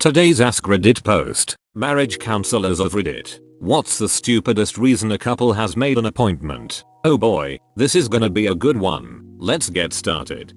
Today's AskReddit post, marriage counselors of Reddit. What's the stupidest reason a couple has made an appointment? Oh boy, this is gonna be a good one. Let's get started.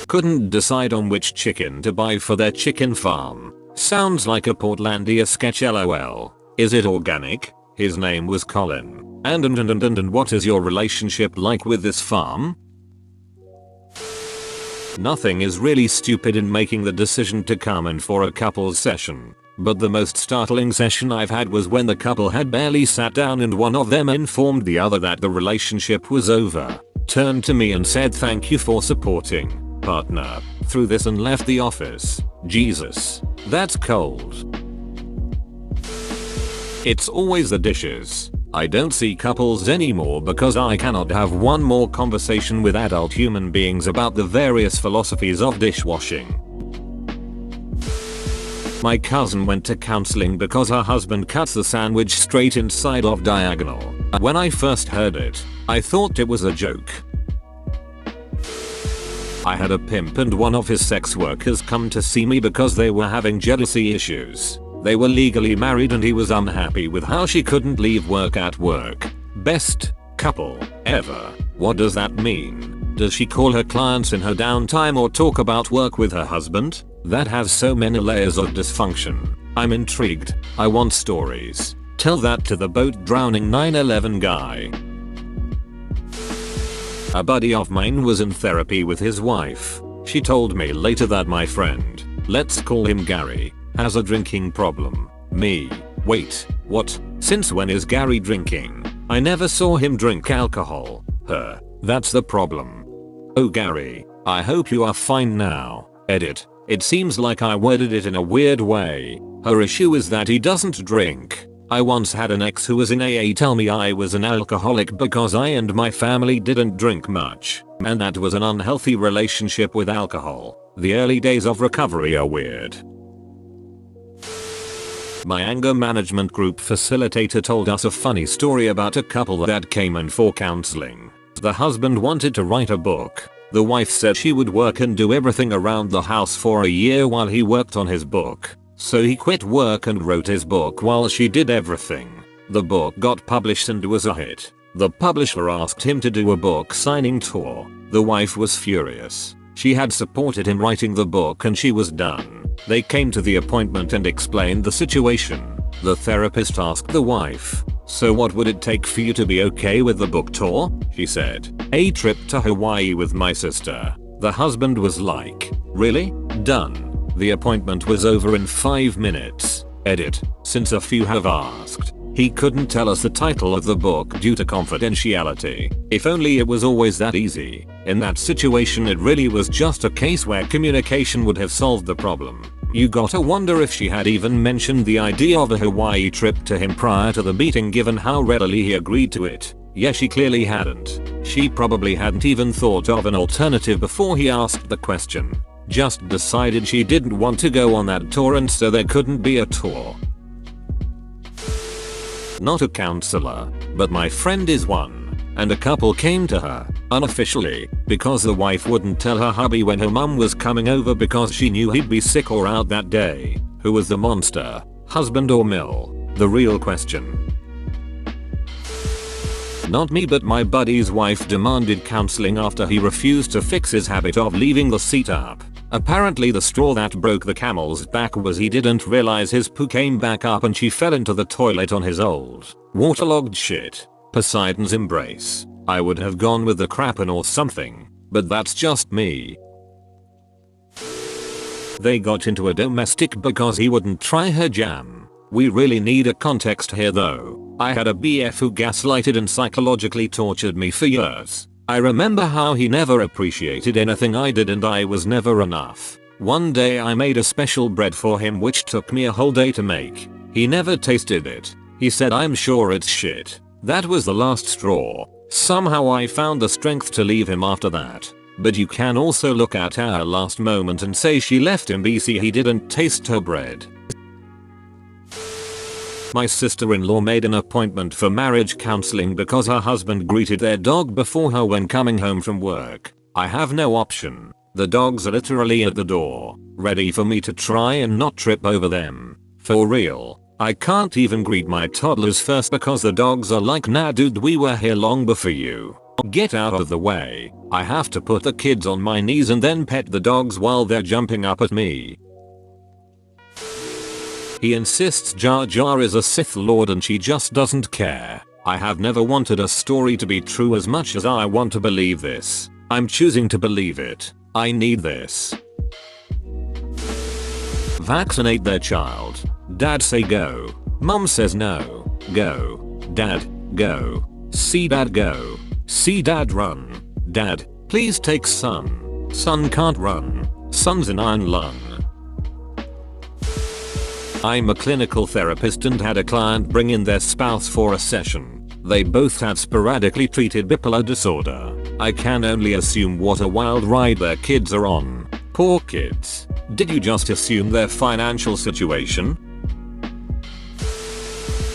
Couldn't decide on which chicken to buy for their chicken farm. Sounds like a Portlandia sketch, lol. Is it organic? His name was Colin. And what is your relationship like with this farm? Nothing is really stupid in making the decision to come in for a couples session. But the most startling session I've had was when the couple had barely sat down and one of them informed the other that the relationship was over, turned to me and said thank you for supporting, partner, through this and left the office. Jesus, that's cold. It's always the dishes. I don't see couples anymore because I cannot have one more conversation with adult human beings about the various philosophies of dishwashing. My cousin went to counseling because her husband cuts the sandwich straight inside of diagonal. When I first heard it, I thought it was a joke. I had a pimp and one of his sex workers come to see me because they were having jealousy issues. They were legally married and he was unhappy with how she couldn't leave work at work. Best couple ever. What does that mean? Does she call her clients in her downtime or talk about work with her husband? That has so many layers of dysfunction. I'm intrigued. I want stories. Tell that to the boat drowning 9/11 guy. A buddy of mine was in therapy with his wife. She told me later that my friend, let's call him Gary, has a drinking problem. Me. Wait, what? Since when is Gary drinking? I never saw him drink alcohol. Her. That's the problem. Oh Gary, I hope you are fine now. Edit. It seems like I worded it in a weird way. Her issue is that he doesn't drink. I once had an ex who was in AA tell me I was an alcoholic because I and my family didn't drink much. And that was an unhealthy relationship with alcohol. The early days of recovery are weird. My anger management group facilitator told us a funny story about a couple that came in for counseling. The husband wanted to write a book. The wife said she would work and do everything around the house for a year while he worked on his book. So he quit work and wrote his book while she did everything. The book got published and was a hit. The publisher asked him to do a book signing tour. The wife was furious. She had supported him writing the book and she was done. They came to the appointment and explained the situation. The therapist asked the wife, so what would it take for you to be okay with the book tour? She said, a trip to Hawaii with my sister. The husband was like, really? Done. The appointment was over in 5 minutes. Edit. Since a few have asked, he couldn't tell us the title of the book due to confidentiality. If only it was always that easy. In that situation it really was just a case where communication would have solved the problem. You gotta wonder if she had even mentioned the idea of a Hawaii trip to him prior to the meeting given how readily he agreed to it. Yeah, she clearly hadn't. She probably hadn't even thought of an alternative before he asked the question. Just decided she didn't want to go on that tour and so there couldn't be a tour. Not a counselor, but my friend is one. And a couple came to her, unofficially, because the wife wouldn't tell her hubby when her mum was coming over because she knew he'd be sick or out that day. Who was the monster? Husband or Mill? The real question. Not me, but my buddy's wife demanded counseling after he refused to fix his habit of leaving the seat up. Apparently the straw that broke the camel's back was he didn't realize his poo came back up and she fell into the toilet on his old, waterlogged shit. Poseidon's embrace. I would have gone with the Kraken or something, but that's just me. They got into a domestic because he wouldn't try her jam. We really need a context here though. I had a BF who gaslighted and psychologically tortured me for years. I remember how he never appreciated anything I did and I was never enough. One day I made a special bread for him which took me a whole day to make. He never tasted it. He said I'm sure it's shit. That was the last straw. Somehow I found the strength to leave him after that. But you can also look at our last moment and say she left him BC he didn't taste her bread. My sister-in-law made an appointment for marriage counseling because her husband greeted their dog before her when coming home from work. I have no option. The dogs are literally at the door, ready for me to try and not trip over them. For real. I can't even greet my toddlers first because the dogs are like, nah dude, we were here long before you. Get out of the way. I have to put the kids on my knees and then pet the dogs while they're jumping up at me. He insists Jar Jar is a Sith Lord and she just doesn't care. I have never wanted a story to be true as much as I want to believe this. I'm choosing to believe it. I need this. Vaccinate their child. Dad say go. Mom says no. Go. Dad, go. See dad go. See dad run. Dad, please take son. Son can't run. Son's an iron lung. I'm a clinical therapist and had a client bring in their spouse for a session. They both had sporadically treated bipolar disorder. I can only assume what a wild ride their kids are on. Poor kids. Did you just assume their financial situation?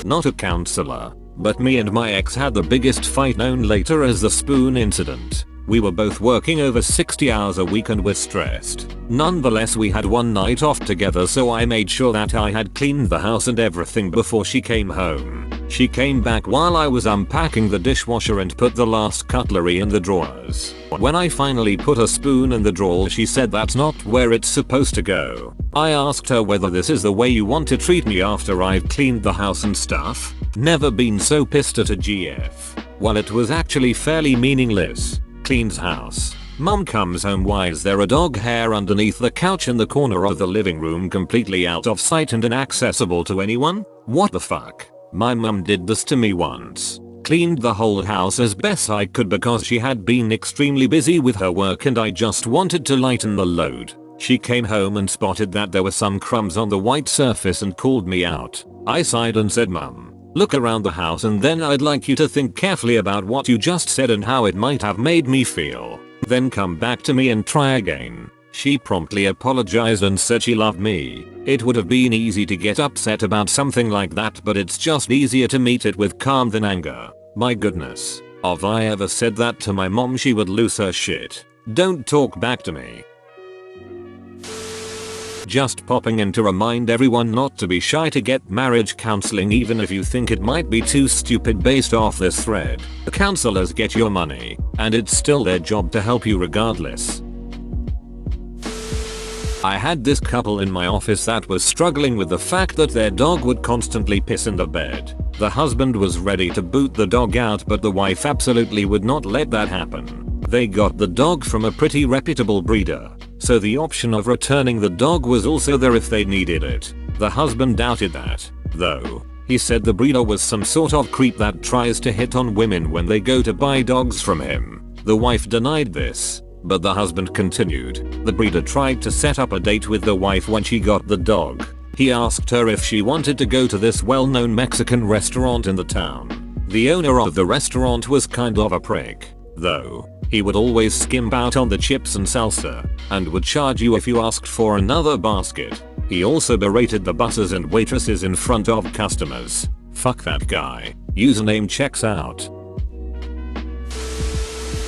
Not a counselor, but me and my ex had the biggest fight, known later as the spoon incident. We were both working over 60 hours a week and were stressed. Nonetheless, we had one night off together, so I made sure that I had cleaned the house and everything before she came home. She came back while I was unpacking the dishwasher and put the last cutlery in the drawers. When I finally put a spoon in the drawer, she said that's not where it's supposed to go. I asked her whether this is the way you want to treat me after I've cleaned the house and stuff. Never been so pissed at a GF. Well, it was actually fairly meaningless. Cleans house. Mum comes home. Why is there a dog hair underneath the couch in the corner of the living room, completely out of sight and inaccessible to anyone? What the fuck? My mum did this to me once. Cleaned the whole house as best I could because she had been extremely busy with her work and I just wanted to lighten the load. She came home and spotted that there were some crumbs on the white surface and called me out. I sighed and said, "Mum, look around the house and then I'd like you to think carefully about what you just said and how it might have made me feel. Then come back to me and try again." She promptly apologized and said she loved me. It would have been easy to get upset about something like that, but it's just easier to meet it with calm than anger. My goodness. If I ever said that to my mom, she would lose her shit. Don't talk back to me. Just popping in to remind everyone not to be shy to get marriage counseling, even if you think it might be too stupid based off this thread. The counselors get your money, and it's still their job to help you regardless. I had this couple in my office that was struggling with the fact that their dog would constantly piss in the bed. The husband was ready to boot the dog out, but the wife absolutely would not let that happen. They got the dog from a pretty reputable breeder, so the option of returning the dog was also there if they needed it. The husband doubted that, though. He said the breeder was some sort of creep that tries to hit on women when they go to buy dogs from him. The wife denied this, but the husband continued. The breeder tried to set up a date with the wife when she got the dog. He asked her if she wanted to go to this well-known Mexican restaurant in the town. The owner of the restaurant was kind of a prick, though. He would always skimp out on the chips and salsa, and would charge you if you asked for another basket. He also berated the bussers and waitresses in front of customers. Fuck that guy. Username checks out.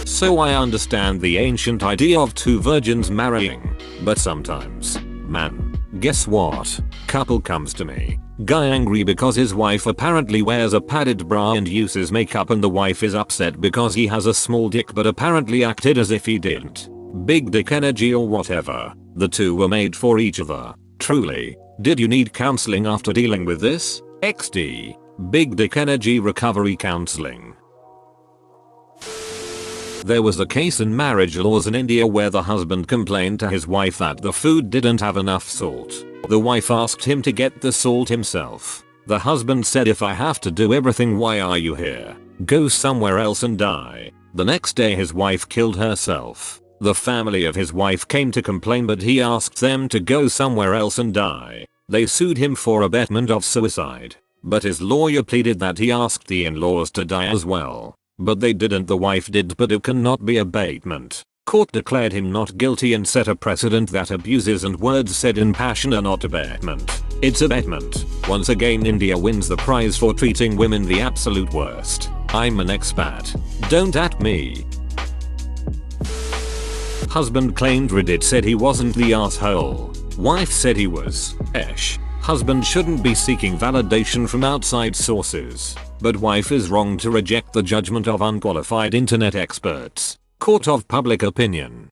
So I understand the ancient idea of two virgins marrying, but sometimes, man, guess what? Couple comes to me. Guy angry because his wife apparently wears a padded bra and uses makeup, and the wife is upset because he has a small dick but apparently acted as if he didn't. Big dick energy or whatever. The two were made for each other. Truly. Did you need counseling after dealing with this? XD. Big dick energy recovery counseling. There was a case in marriage laws in India where the husband complained to his wife that the food didn't have enough salt. The wife asked him to get the salt himself. The husband said, "If I have to do everything, why are you here? Go somewhere else and die." The next day his wife killed herself. The family of his wife came to complain, but he asked them to go somewhere else and die. They sued him for abetment of suicide, but his lawyer pleaded that he asked the in-laws to die as well. But they didn't. The wife did, but it cannot be abatement. Court declared him not guilty and set a precedent that abuses and words said in passion are not abatement. It's abatement. Once again, India wins the prize for treating women the absolute worst. I'm an expat. Don't at me. Husband claimed Reddit said he wasn't the asshole. Wife said he was. Husband shouldn't be seeking validation from outside sources, but wife is wrong to reject the judgment of unqualified internet experts. Court of public opinion.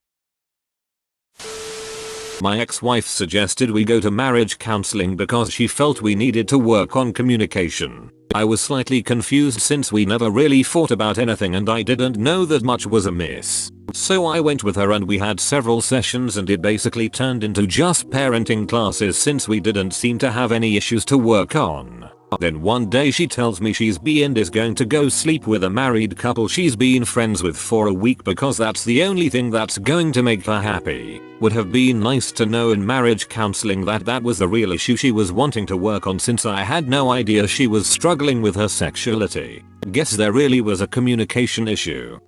My ex-wife suggested we go to marriage counseling because she felt we needed to work on communication. I was slightly confused since we never really fought about anything and I didn't know that much was amiss. So I went with her and we had several sessions and it basically turned into just parenting classes since we didn't seem to have any issues to work on. Then one day she tells me she's is going to go sleep with a married couple she's been friends with for a week because that's the only thing that's going to make her happy. Would have been nice to know in marriage counseling that was the real issue she was wanting to work on since I had no idea she was struggling with her sexuality. Guess there really was a communication issue.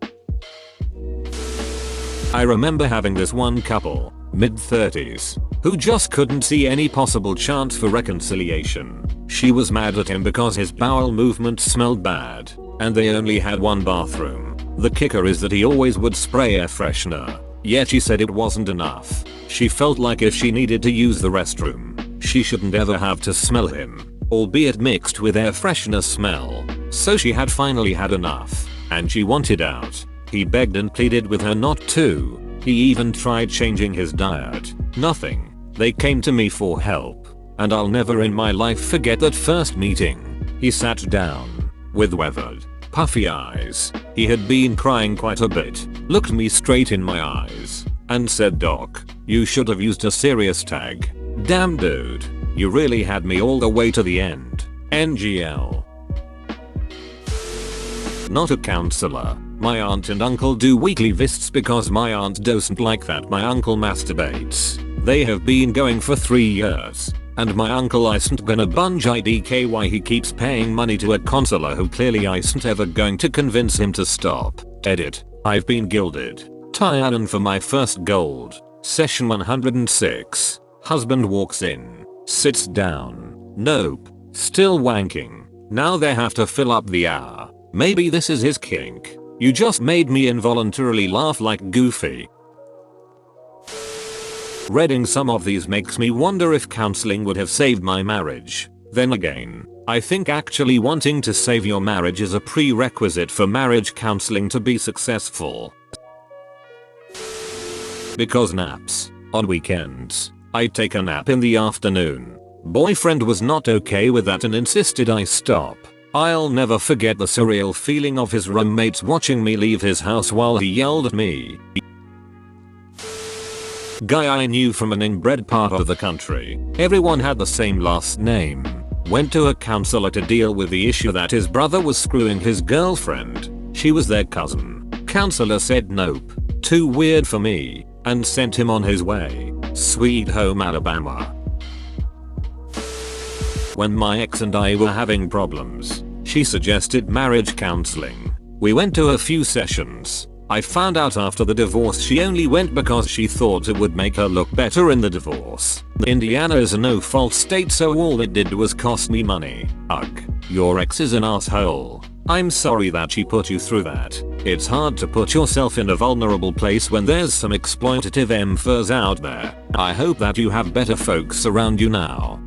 I remember having this one couple, mid-30s, who just couldn't see any possible chance for reconciliation. She was mad at him because his bowel movements smelled bad, and they only had one bathroom. The kicker is that he always would spray air freshener, yet she said it wasn't enough. She felt like if she needed to use the restroom, she shouldn't ever have to smell him, albeit mixed with air freshener smell. So she had finally had enough, and she wanted out. He begged and pleaded with her not to. He even tried changing his diet. Nothing. They came to me for help. And I'll never in my life forget that first meeting. He sat down, with weathered, puffy eyes. He had been crying quite a bit, looked me straight in my eyes, and said, "Doc, you should have used a serious tag. Damn dude, you really had me all the way to the end. NGL." Not a counselor. My aunt and uncle do weekly visits because my aunt doesn't like that my uncle masturbates. They have been going for 3 years. And my uncle isn't gonna bunge IDKY. He keeps paying money to a counselor who clearly isn't ever going to convince him to stop. Edit. I've been gilded. Tired for my first gold. Session 106. Husband walks in. Sits down. Nope. Still wanking. Now they have to fill up the hour. Maybe this is his kink. You just made me involuntarily laugh like Goofy. Reading some of these makes me wonder if counseling would have saved my marriage. Then again, I think actually wanting to save your marriage is a prerequisite for marriage counseling to be successful. Because naps. On weekends, I'd take a nap in the afternoon. Boyfriend was not okay with that and insisted I stop. I'll never forget the surreal feeling of his roommates watching me leave his house while he yelled at me. Guy I knew from an inbred part of the country. Everyone had the same last name. Went to a counselor to deal with the issue that his brother was screwing his girlfriend. She was their cousin. Counselor said nope, too weird for me, and sent him on his way. Sweet home Alabama. When my ex and I were having problems, she suggested marriage counseling. We went to a few sessions. I found out after the divorce she only went because she thought it would make her look better in the divorce. Indiana is a no-fault state, so all it did was cost me money. Ugh. Your ex is an asshole. I'm sorry that she put you through that. It's hard to put yourself in a vulnerable place when there's some exploitative MFers out there. I hope that you have better folks around you now.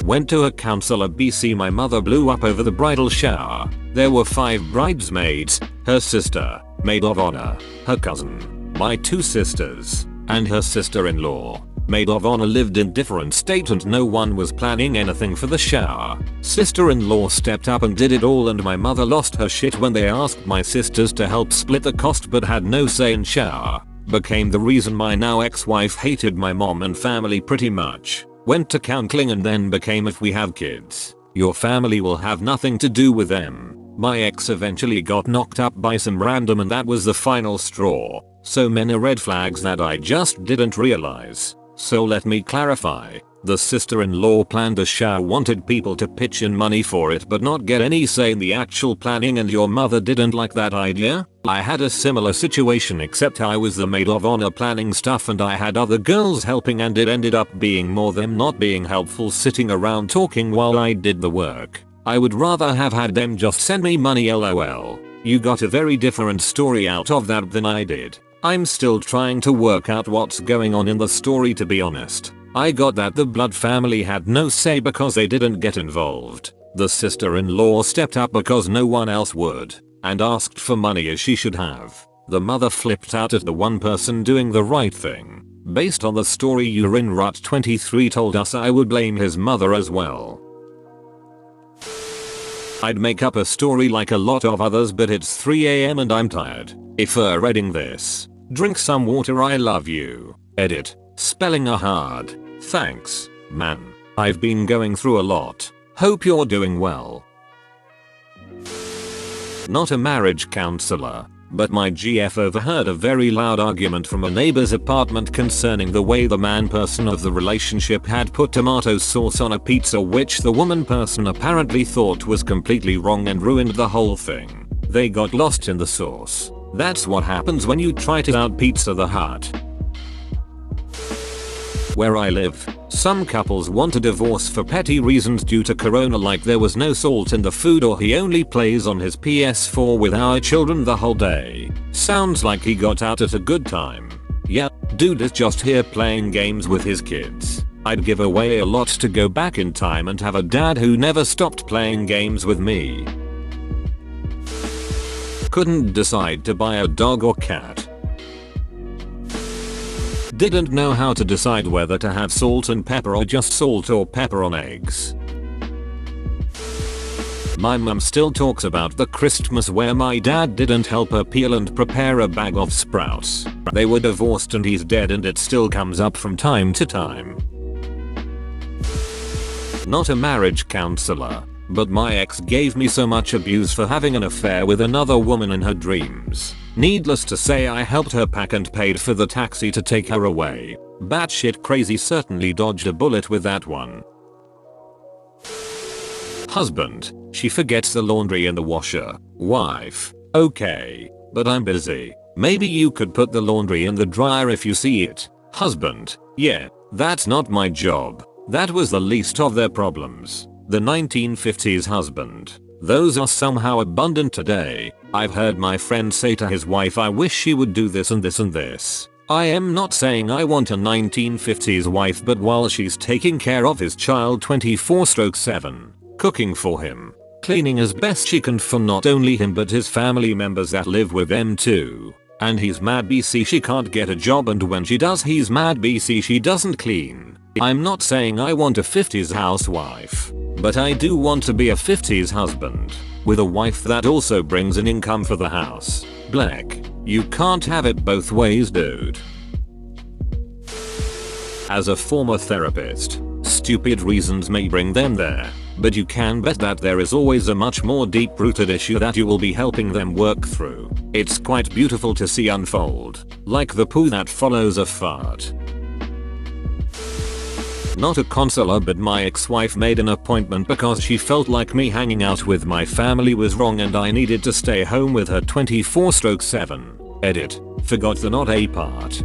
Went to a counselor BC. My mother blew up over the bridal shower. There were 5 bridesmaids, her sister, maid of honor, her cousin, my 2 sisters, and her sister-in-law. Maid of honor lived in different states and no one was planning anything for the shower. Sister-in-law stepped up and did it all, and my mother lost her shit when they asked my sisters to help split the cost but had no say in shower. Became the reason my now ex-wife hated my mom and family pretty much. Went to counseling and then became, if we have kids, your family will have nothing to do with them. My ex eventually got knocked up by some random and that was the final straw. So many red flags that I just didn't realize. So let me clarify. The sister-in-law planned a shower, wanted people to pitch in money for it but not get any say in the actual planning, and your mother didn't like that idea? I had a similar situation except I was the maid of honor planning stuff and I had other girls helping, and it ended up being more them not being helpful, sitting around talking while I did the work. I would rather have had them just send me money, lol. You got a very different story out of that than I did. I'm still trying to work out what's going on in the story, to be honest. I got that the blood family had no say because they didn't get involved. The sister-in-law stepped up because no one else would, and asked for money as she should have. The mother flipped out at the one person doing the right thing. Based on the story Urinrut23 told us, I would blame his mother as well. I'd make up a story like a lot of others, but it's 3 AM and I'm tired. If you're reading this, drink some water. I love you. Edit. Spelling are hard. Thanks, man. I've been going through a lot. Hope you're doing well. Not a marriage counselor, but my GF overheard a very loud argument from a neighbor's apartment concerning the way the man person of the relationship had put tomato sauce on a pizza, which the woman person apparently thought was completely wrong and ruined the whole thing. They got lost in the sauce. That's what happens when you try to out Pizza the Hut. Where I live, some couples want a divorce for petty reasons due to corona, like there was no salt in the food or he only plays on his PS4 with our children the whole day. Sounds like he got out at a good time. Yeah, dude is just here playing games with his kids. I'd give away a lot to go back in time and have a dad who never stopped playing games with me. Couldn't decide to buy a dog or cat. Didn't know how to decide whether to have salt and pepper or just salt or pepper on eggs. My mum still talks about the Christmas where my dad didn't help her peel and prepare a bag of sprouts. They were divorced and he's dead, and it still comes up from time to time. Not a marriage counselor, but my ex gave me so much abuse for having an affair with another woman in her dreams. Needless to say, I helped her pack and paid for the taxi to take her away. Batshit crazy, certainly dodged a bullet with that one. Husband, she forgets the laundry in the washer. Wife, okay, but I'm busy. Maybe you could put the laundry in the dryer if you see it. Husband, yeah, that's not my job. That was the least of their problems. The 1950s husband. Those are somehow abundant today. I've heard my friend say to his wife, I wish she would do this and this and this. I am not saying I want a 1950s wife, but while she's taking care of his child 24/7, cooking for him, cleaning as best she can for not only him but his family members that live with them too. And he's mad BC she can't get a job, and when she does he's mad BC she doesn't clean. I'm not saying I want a 50s housewife, but I do want to be a 50s husband, with a wife that also brings an income for the house. Black. You can't have it both ways, dude. As a former therapist, stupid reasons may bring them there, but you can bet that there is always a much more deep-rooted issue that you will be helping them work through. It's quite beautiful to see unfold, like the poo that follows a fart. Not a counselor, but my ex-wife made an appointment because she felt like me hanging out with my family was wrong and I needed to stay home with her 24/7. Edit. Forgot the not a part.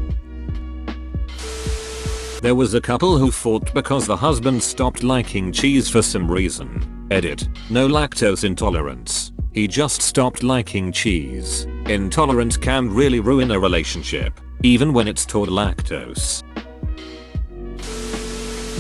There was a couple who fought because the husband stopped liking cheese for some reason. Edit. No lactose intolerance. He just stopped liking cheese. Intolerance can really ruin a relationship, even when it's toward lactose.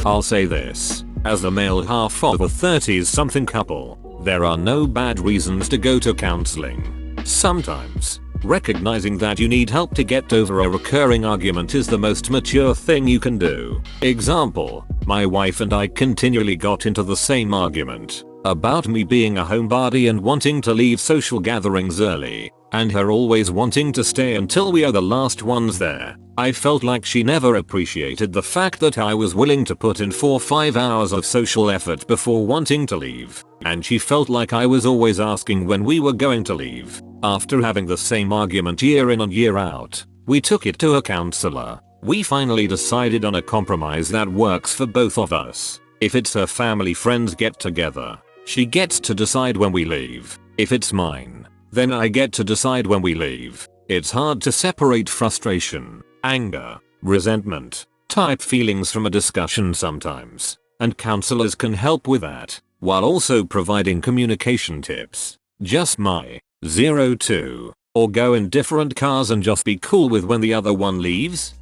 I'll say this, as the male half of a 30s something couple, there are no bad reasons to go to counseling. Sometimes, recognizing that you need help to get over a recurring argument is the most mature thing you can do. Example, my wife and I continually got into the same argument about me being a homebody and wanting to leave social gatherings early, and her always wanting to stay until we are the last ones there. I felt like she never appreciated the fact that I was willing to put in 4-5 hours of social effort before wanting to leave, and she felt like I was always asking when we were going to leave. After having the same argument year in and year out, we took it to a counselor. We finally decided on a compromise that works for both of us. If it's her family friends get together, she gets to decide when we leave. If it's mine, then I get to decide when we leave. It's hard to separate frustration, anger, resentment type feelings from a discussion sometimes, and counselors can help with that, while also providing communication tips. Just my 02. Or go in different cars and just be cool with when the other one leaves?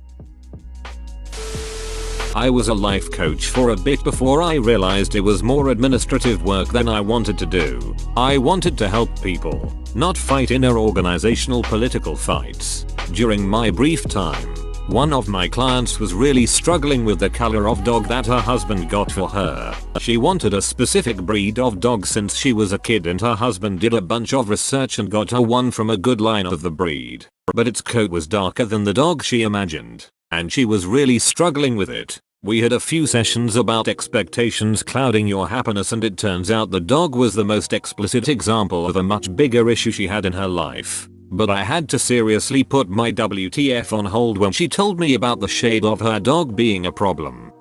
I was a life coach for a bit before I realized it was more administrative work than I wanted to do. I wanted to help people, not fight inner organizational political fights. During my brief time, one of my clients was really struggling with the color of dog that her husband got for her. She wanted a specific breed of dog since she was a kid, and her husband did a bunch of research and got her one from a good line of the breed. But its coat was darker than the dog she imagined, and she was really struggling with it. We had a few sessions about expectations clouding your happiness, and it turns out the dog was the most explicit example of a much bigger issue she had in her life. But I had to seriously put my WTF on hold when she told me about the shade of her dog being a problem.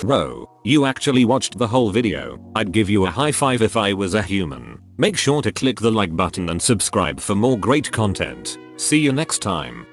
Bro, you actually watched the whole video. I'd give you a high five if I was a human. Make sure to click the like button and subscribe for more great content. See you next time.